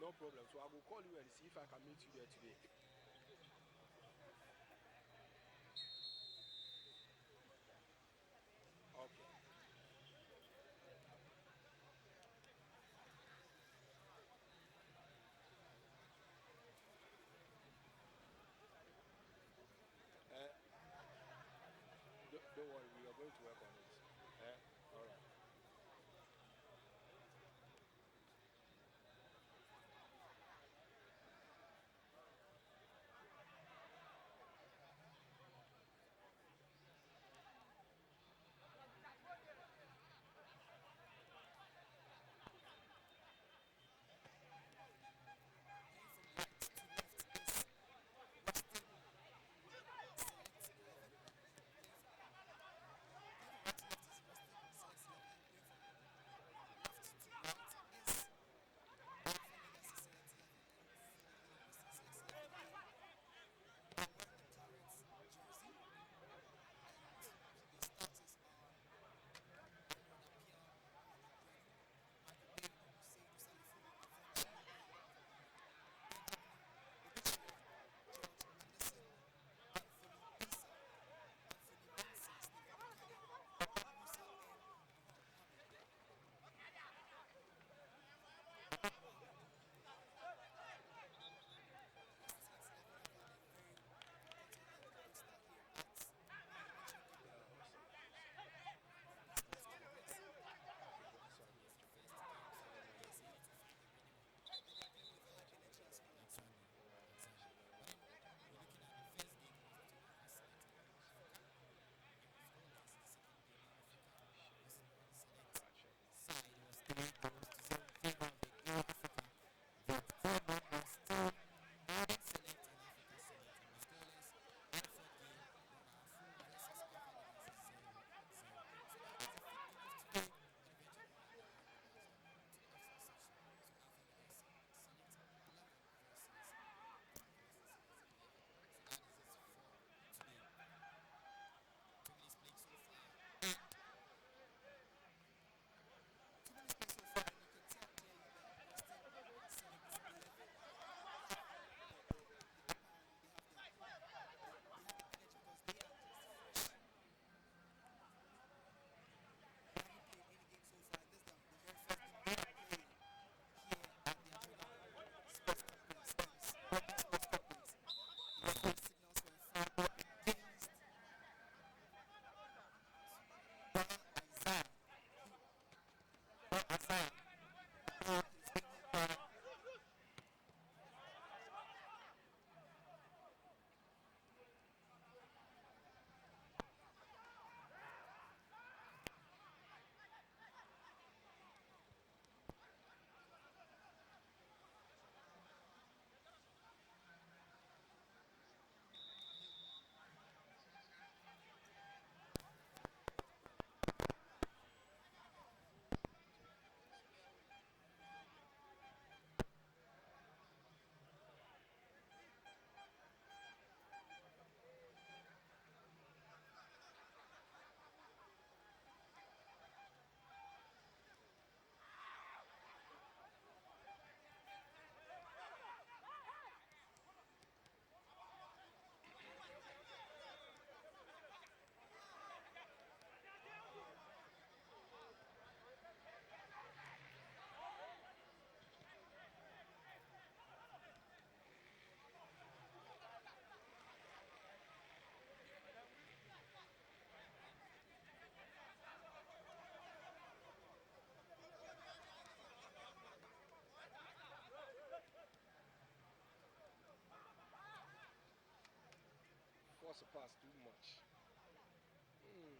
No problem. So I will call you and see if I can meet you there today. Okay. Uh, don't worry, we are going to work on it. All right. Force a pass too much. Hmm.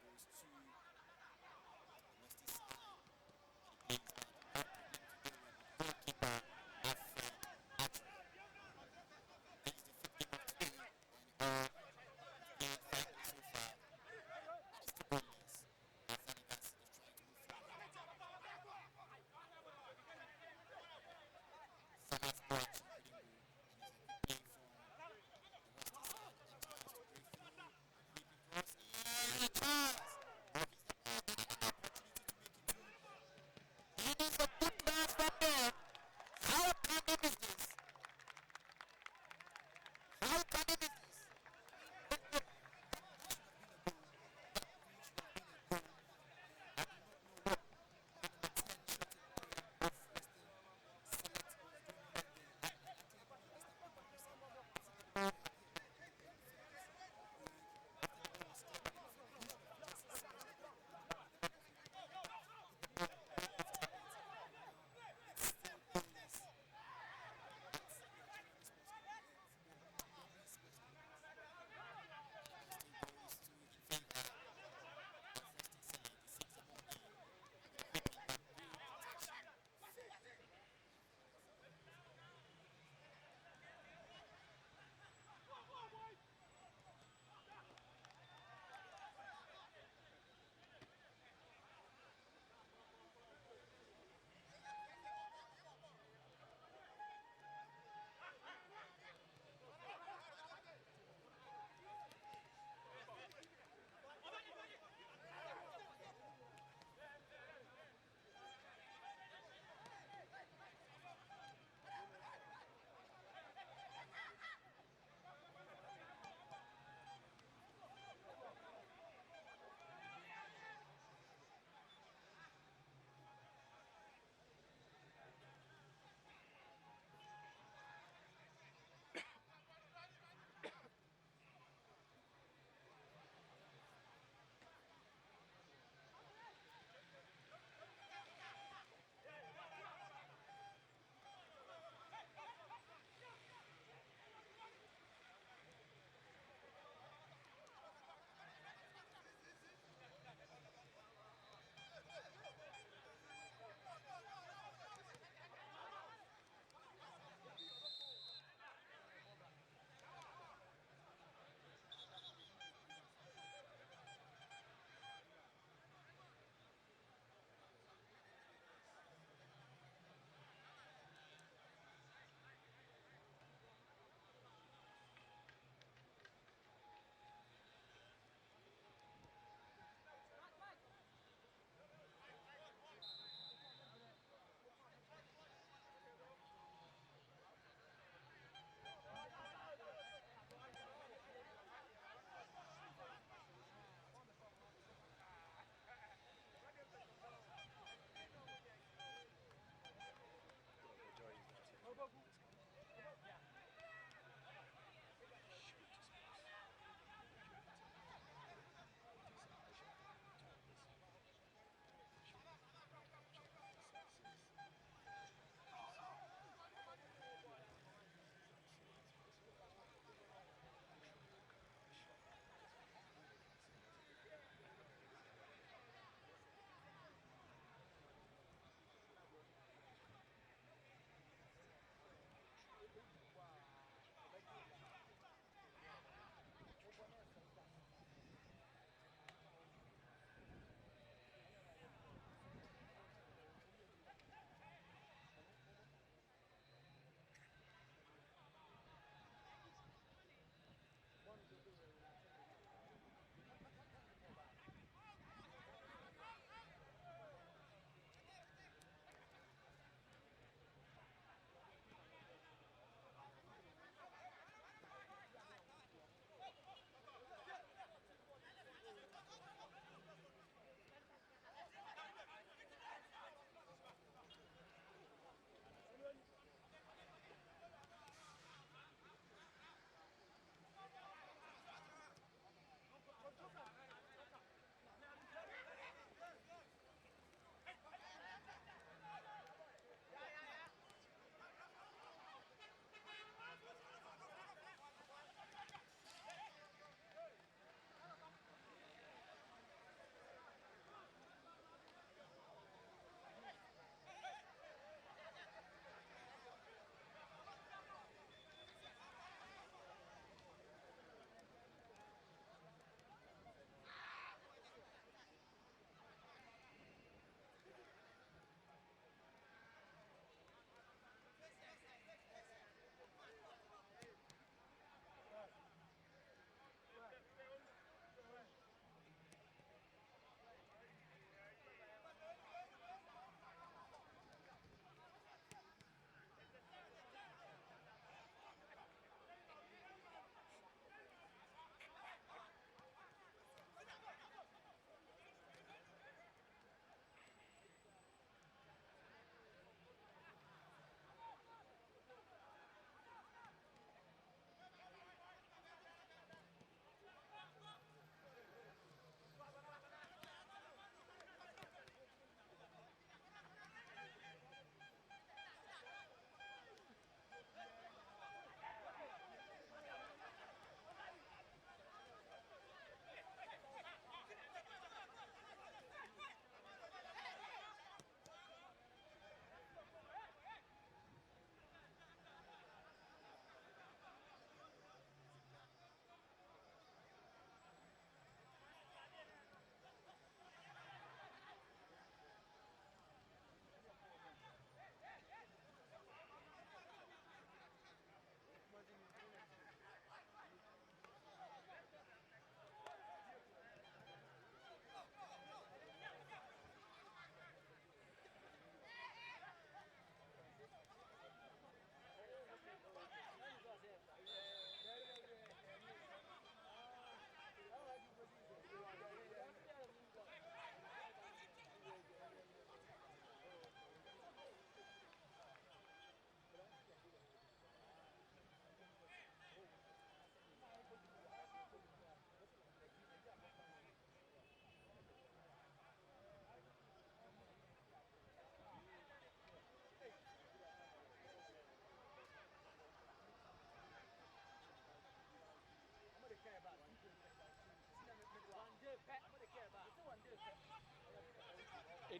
Goes to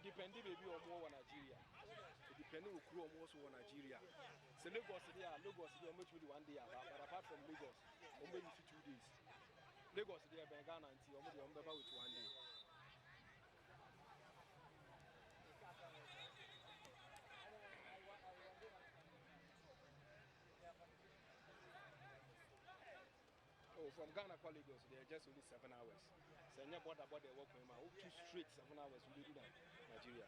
depends maybe on more Nigeria. It depends on crew almost on Nigeria. So Lagos there, much with 1 day, but apart from Lagos, only 2 days. Lagos there, Ghana until only with 1 day. Oh, from Ghana to Lagos, they're just only 7 hours. So you border work with my 2 straight 7 hours. We do that Nigeria.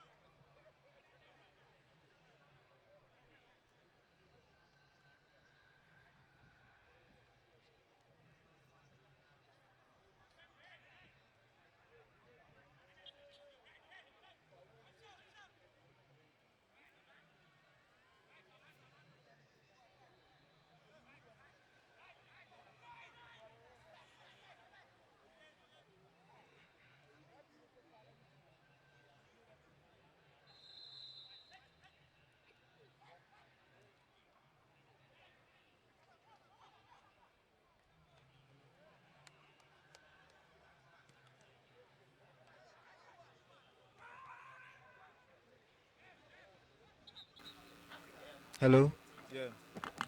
Hello, Yeah,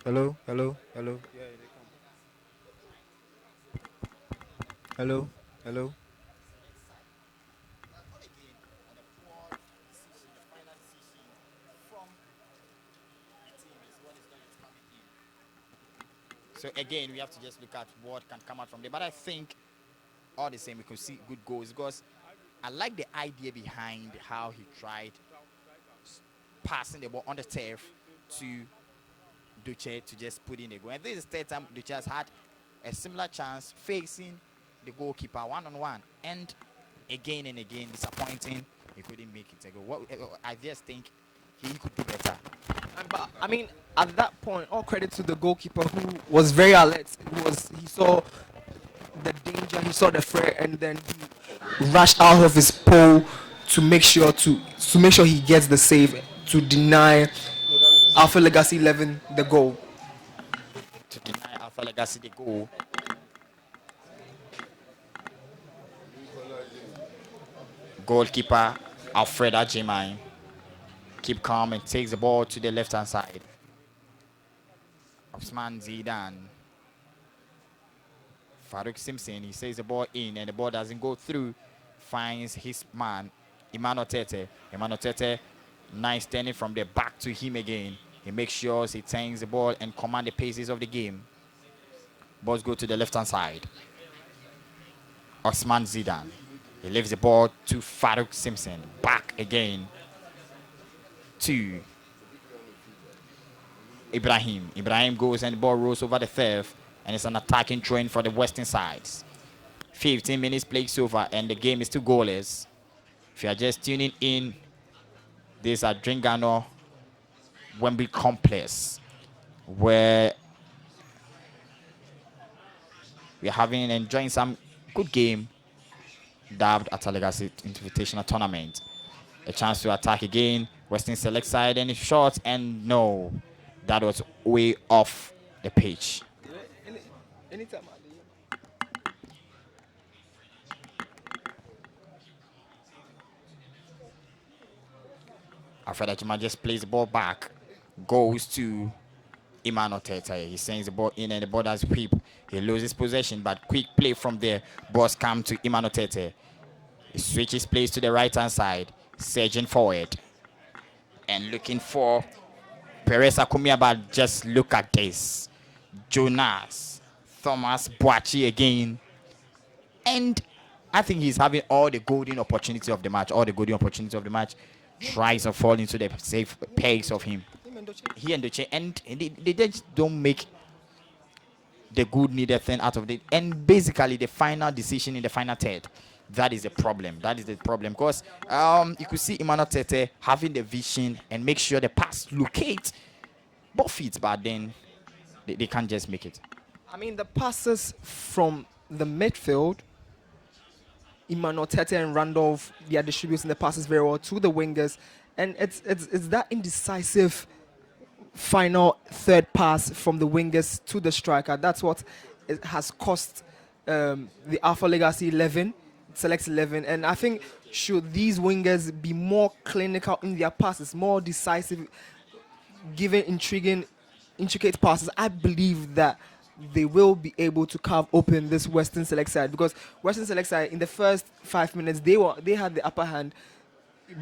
hello, hello, hello, yeah, they come. hello, hello. So again, we have to just look at what can come out from there. But I think all the same, we could see good goals because I like the idea behind how he tried passing the ball on the turf to Duche to just put in a goal. And this is the third time Duche has had a similar chance facing the goalkeeper one-on-one. And again and again, disappointing. He couldn't make it a goal. I just think he could do better. But I mean, at that point, all credit to the goalkeeper who was very alert. He saw the danger, he saw the threat, and then he rushed out of his pole to make sure he gets the save to deny Arthurlegacy 11 the goal. To deny Arthurlegacy the goal. Goalkeeper Alfred Ajimai keep calm and takes the ball to the left hand side. Osman Zidane. Farouk Simpson, he says the ball in and the ball doesn't go through. Finds his man, Emmanuel Tete. Emmanuel Tete, nice turning from the back to him again. He makes sure he turns the ball and command the paces of the game. Balls go to the left hand side. Osman Zidane. He leaves the ball to Farouk Simpson. Back again to Ibrahim. Ibrahim goes and the ball rolls over the turf. And it's an attacking train for the western sides. 15 minutes plays over and the game is still goalless. If you are just tuning in, this is at Dringano Wembley Complex, where we are having enjoying some good game dubbed Arthurlegacy Invitational Tournament. A chance to attack again. Western select side and shot, and no, that was way off the pitch. Anytime. Alfred Ajima just plays the ball back, goes to Emmanuel Tete. He sends the ball in and the ball does whip. He loses possession, but quick play from there. Balls come to Emmanuel Tete. He switches plays to the right hand side, surging forward and looking for Perez Akumia. But just look at this. Jonas Thomas Boachi again. And I think he's having all the golden opportunity of the match. All the golden opportunity of the match. Tries to fall into the safe pace of him. He and Duche, and they just don't make the good needed thing out of it. And basically, the final decision in the final third, that is the problem. That is the problem. Because you could see Emmanuel Tete having the vision and make sure the pass locate both feet, but then they can't just make it. I mean, the passes from the midfield, Emmanuel Tete and Randolph, they are distributing the passes very well to the wingers, and it's that indecisive final third pass from the wingers to the striker. That's what it has cost the Arthurlegacy 11 Select 11, and I think should these wingers be more clinical in their passes, more decisive, giving intricate passes, I believe that they will be able to carve open this Western Select side, because Western Select side in the first 5 minutes they had the upper hand,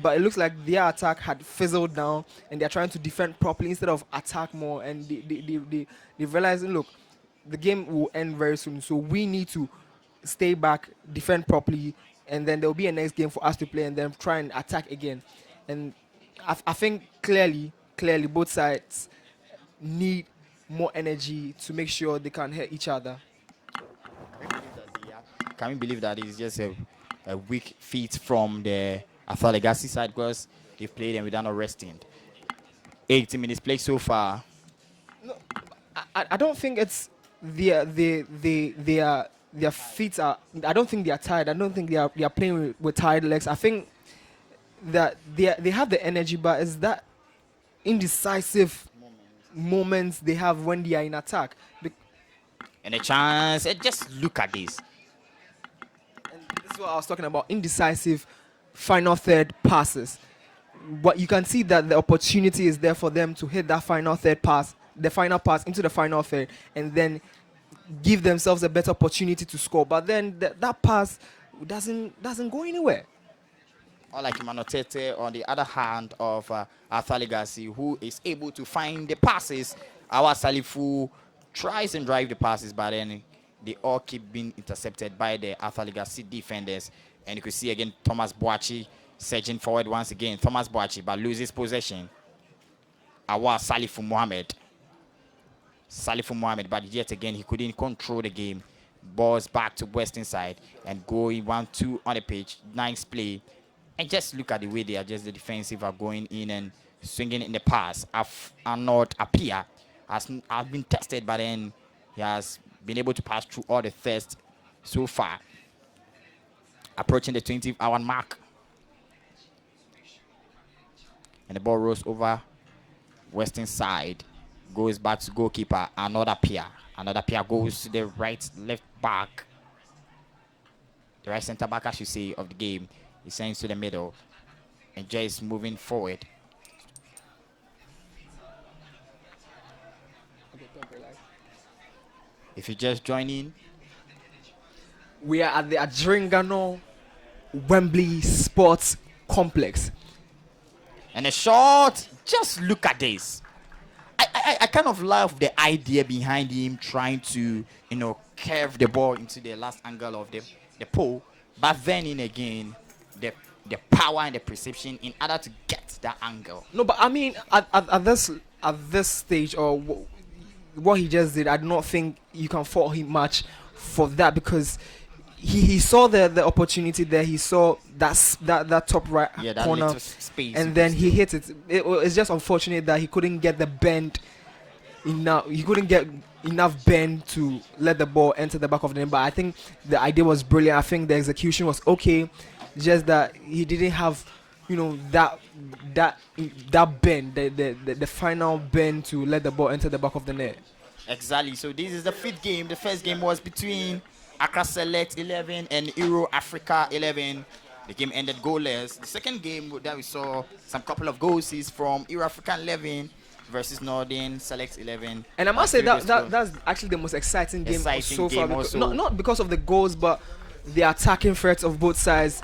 but it looks like their attack had fizzled down and they're trying to defend properly instead of attack more, and they realizing, look, the game will end very soon, so we need to stay back, defend properly, and then there will be a next game for us to play and then try and attack again. And I think clearly both sides need more energy to make sure they can hit each other. Can we believe that it's just a weak feat from the Arthurlegacy side, because they've played and without no resting? 80 minutes played so far. No, I don't think it's their feet are. I don't think they are tired. I don't think they are playing with tired legs. I think that they have the energy, but it's that indecisive moments they have when they are in attack. And a chance. Just look at this. And this is what I was talking about: indecisive final third passes. But you can see that the opportunity is there for them to hit that final third pass, the final pass into the final third, and then give themselves a better opportunity to score. But then that pass doesn't go anywhere. Or like Manotete on the other hand of Arthurlegacy, who is able to find the passes. Our Salifu tries and drive the passes, but then they all keep being intercepted by the Arthurlegacy defenders. And you can see again Thomas Boachi surging forward once again. Thomas Boachi, but loses possession. Our Salifu Mohamed, but yet again he couldn't control the game. Balls back to Western side and going 1-2 on the pitch. Nice play. And just look at the way they are, just the defensive are going in and swinging in the pass. Arnold Apia has been tested, but then he has been able to pass through all the tests so far. Approaching the 20th-hour mark. And the ball rolls over Western side. Goes back to goalkeeper. Another Apia goes to the left back. The right centre back, I should say, of the game. He sends to the middle, and Jay is moving forward. If you just join in, we are at the Adringano Wembley Sports Complex. And a shot. Just look at this. I kind of love the idea behind him trying to, curve the ball into the last angle of the pole, but then in again, the power and the perception in order to get that angle. No, but I mean, at this stage, or what he just did, I do not think you can fault him much for that, because he saw the opportunity there. He saw that top right corner, space, and then he hit it. It's just unfortunate that he couldn't get the bend enough. He couldn't get enough bend to let the ball enter the back of the net. But I think the idea was brilliant. I think the execution was okay. Just that he didn't have, that bend, the final bend to let the ball enter the back of the net. Exactly. So this is the fifth game. The first game was between Accra Select 11 and Euro Africa 11. The game ended goalless. The second game that we saw some couple of goals is from Euro Africa 11 versus Northern Select 11. And I must say that's actually the most exciting game so far. Because, not because of the goals, but the attacking threats of both sides.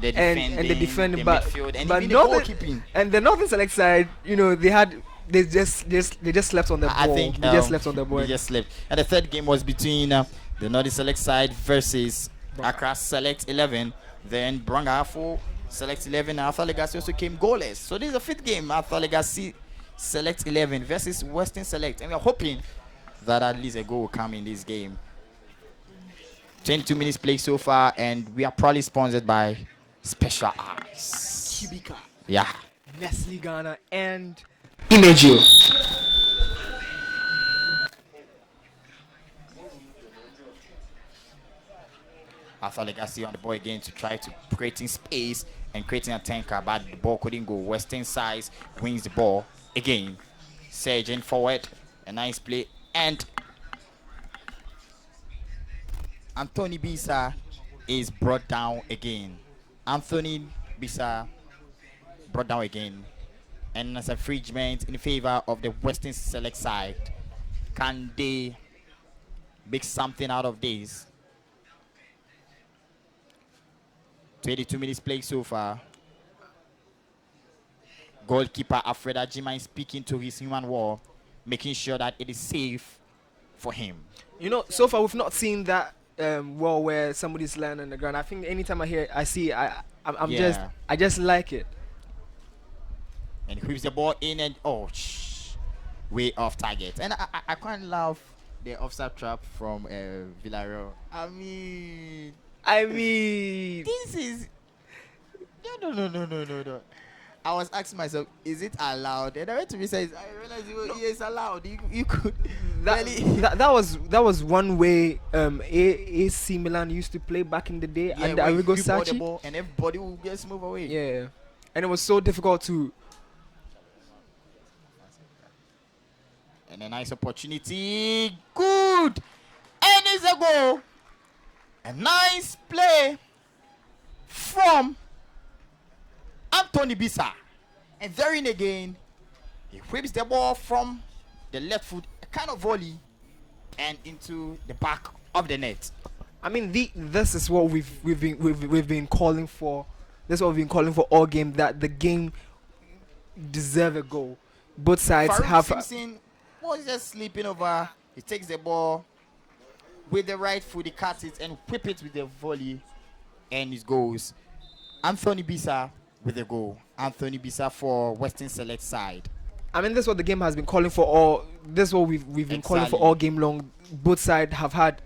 And the defending, but goalkeeping. And the Northern Select side, they just slept on the ball. I think they just slept on the ball. They just slept. And the third game was between the Northern Select side versus Accra Select 11. Then Brangafo Select 11 and Arthurlegacy also came goalless. So this is the fifth game. Arthurlegacy Select 11 versus Western Select, and we are hoping that at least a goal will come in this game. 22 minutes played so far, and we are probably sponsored by Special Eyes, Kubika, yeah, Nestle Ghana, and Imagio. Arthurlegacy on the ball again to try to creating space and creating a tanker, but the ball couldn't go. Western Size wins the ball again. Surging forward, a nice play, and Anthony Bisa is brought down again. Anthony Bisa brought down again. And as a infringement in favor of the Western Select side. Can they make something out of this? 22 minutes played so far. Goalkeeper Alfred Ajima is speaking to his human wall, making sure that it is safe for him. You know, so far we've not seen that wall where somebody's lying on the ground. I think anytime I see it, I just like it. And he whips the ball in and way off target. And I quite love the offside trap from Villarreal. I mean, this is no. I was asking myself, is it allowed? And I went to me says, I realized it's allowed. You could that was one way AC Milan used to play back in the day, and Arrigo Sacchi, and everybody will just move away. Yeah, and it was so difficult to. And a nice opportunity. Good. And it's a goal. A nice play from Anthony Bisa. And therein again, he whips the ball from the left foot, a kind of volley, and into the back of the net. I mean, this is what we've been calling for. This is what we've been calling for all game, that the game deserve a goal. Both sides have. Simpson was just sleeping over. He takes the ball with the right foot, he cuts it and whip it with the volley, and it goes. Anthony Bisa with the goal. Anthony Bisa for Western Select side. I mean, this is what the game has been calling for all. This is what we've been calling for all game long. Both sides have had,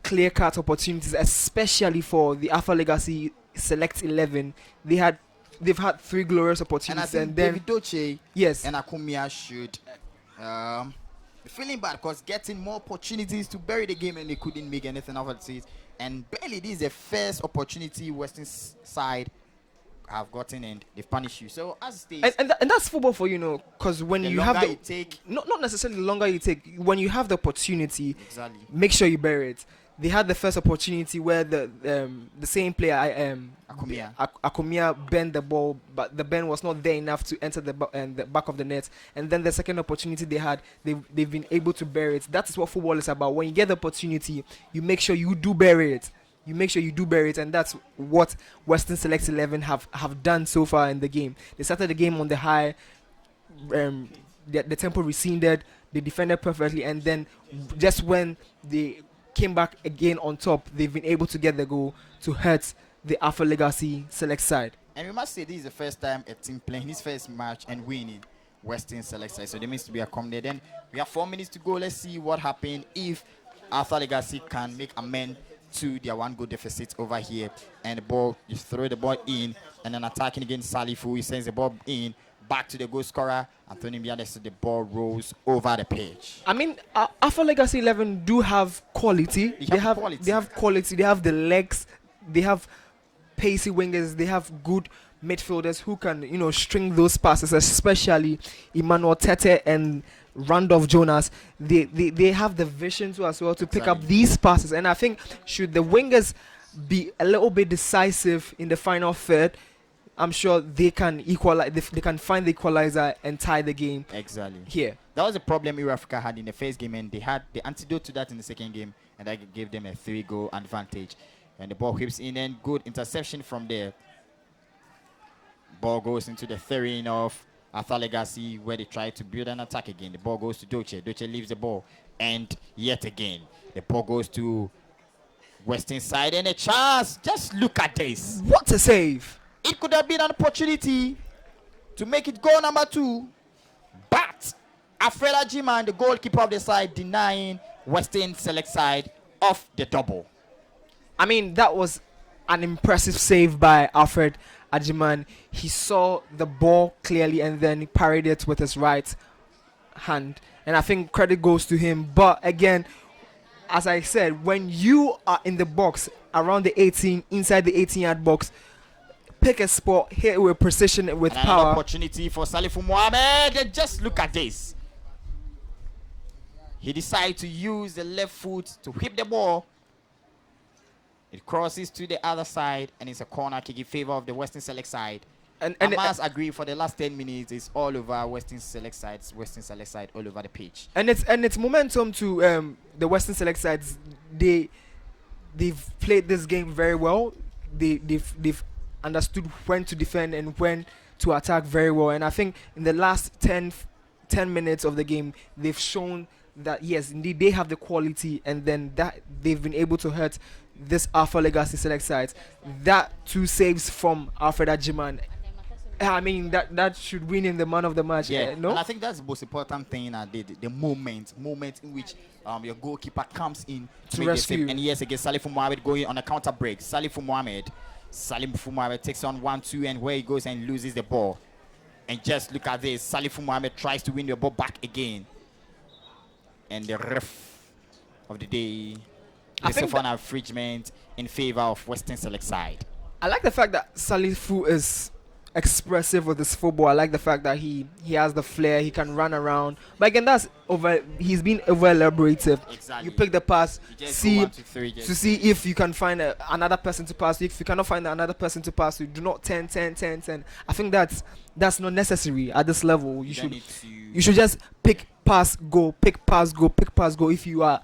clear-cut opportunities, especially for the Arthurlegacy Select 11. They've had 3 glorious opportunities, and then David Doche, yes, and Akumia should be feeling bad because getting more opportunities to bury the game and they couldn't make anything out of it. And barely this is the first opportunity Western side have gotten and they've punished you. So as states, and that's football for because when you have you take, not necessarily the longer you take, when you have the opportunity, exactly, make sure you bury it. They had the first opportunity where the same player Akumia bent the ball, but the bend was not there enough to enter the back of the net. And then the second opportunity they had, they've been able to bury it. That is what football is about. When you get the opportunity, you make sure you do bury it. And that's what Western Select 11 have done so far in the game. They started the game on the high, the tempo receded, they defended perfectly, and then just when they came back again on top, they've been able to get the goal to hurt the Arthurlegacy Select side. And we must say this is the first time a team playing his first match and winning Western Select side. So there needs to be a accommodated. Then we have 4 minutes to go. Let's see what happens if Arthurlegacy can make amend to their 1-goal deficit over here. And the ball, you throw the ball in, and then attacking against Salifu, he sends the ball in, back to the goal scorer. Anthony Biade, so the ball rolls over the pitch. I mean, Arthurlegacy 11 do have quality. They have quality. They have the legs. They have pacey wingers. They have good midfielders who can, string those passes, especially Emmanuel Tete and Randolph Jonas. They have the vision too as well to pick up these passes. And I think should the wingers be a little bit decisive in the final third, I'm sure they can equalize. They can find the equalizer and tie the game. Exactly. Here. That was a problem Euro Africa had in the first game, and they had the antidote to that in the second game, and that gave them a 3-goal advantage. And the ball whips in, and good interception from there. Ball goes into the terrain of Arthurlegacy, where they try to build an attack again. The ball goes to Doche. Doche leaves the ball, and yet again the ball goes to Western side, and a chance. Just look at this. What a save! It could have been an opportunity to make it goal number 2, but Alfred Ajima, the goalkeeper of the side, denying Western Select side of the double. I mean, that was an impressive save by Alfred Ajiman. He saw the ball clearly and then he parried it with his right hand. And I think credit goes to him. But again, as I said, when you are in the box, around the 18, inside the 18-yard box, pick a spot, hit with precision and with power. An opportunity for Salifu Mohamed. And just look at this. He decided to use the left foot to whip the ball. It crosses to the other side, and it's a corner kick in favor of the Western Select side. And I must agree, for the last 10 minutes, it's all over Western Select sides, all over the pitch. and it's momentum to the Western Select sides. They've played this game very well. They've understood when to defend and when to attack very well. And I think in the last 10 minutes of the game, they've shown that yes, indeed they have the quality, and then that they've been able to hurt this Arthurlegacy Select side. That 2 saves from Alfred Ajiman. I mean that should win him the man of the match. Yeah, No, and I think that's the most important thing. The moment in which your goalkeeper comes in to make rescue. the save. And yes, against Salif Mohamed going on a counter break. Salif Mohamed takes on 1-2, and where he goes and loses the ball. And just look at this. Salif Mohamed tries to win the ball back again. And the ref of the day places for an infringement in favor of Western Select side. I like the fact that Salifu is expressive with his football. I like the fact that he has the flair, he can run around. But again, he's been over elaborative. Exactly. You pick the pass, see 1, 2, 3, to see if you can find another person to pass. If you cannot find another person to pass, you do not 10. I think that's not necessary at this level. You should just pick pass go. If you are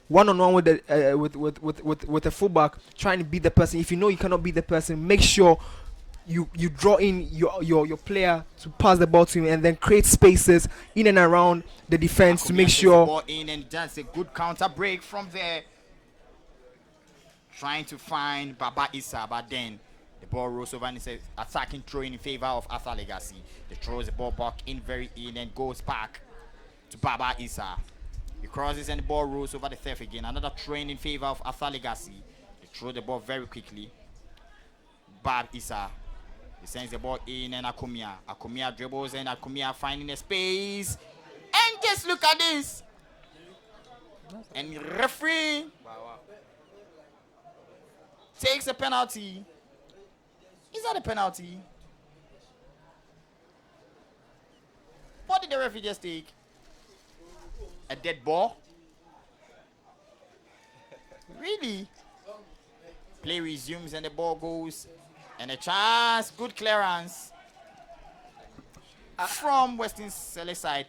one-on-one with a fullback trying to beat the person, if you know you cannot beat the person, make sure you draw in your player to pass the ball to him, and then create spaces in and around the defense to make sure. Ball in, and that's a good counter break from there. Trying to find Baba Issa, but then the ball rolls over, and it's an attacking throw in favor of Arthurlegacy. They throws the ball back in and goes back to Baba Issa. He crosses and the ball rolls over the third again. Another throw in favor of Arthurlegacy. They throw the ball very quickly. Baba Issa. He sends the ball in, and Akumia dribbles, and Akumia finding a space. And just look at this. And referee takes a penalty. Is that a penalty? What did the referee just take? A dead ball? Really? Play resumes, and the ball goes. And a chance, good clearance from Western Select side.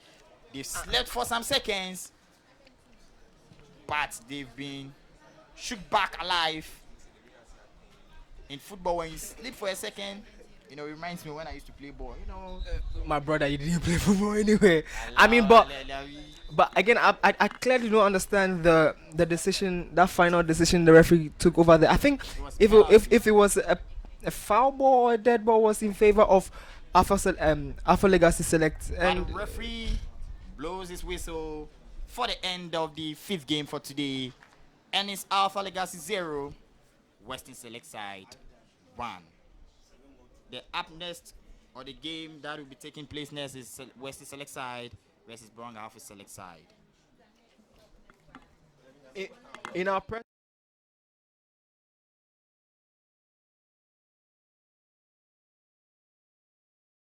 They've slept for some seconds, but they've been shook back alive. In football, when you sleep for a second, it reminds me when I used to play ball. My brother, you didn't play football anyway. I mean, but again, I clearly don't understand the decision, that final decision the referee took over there. I think if it was a foul ball or a dead ball was in favor of Arthurlegacy Select, and the referee blows his whistle for the end of the 5th game for today, and it's Arthurlegacy 0, Western Select side 1. The up next, or the game that will be taking place next, is Western Select side versus Bronga Select side. In our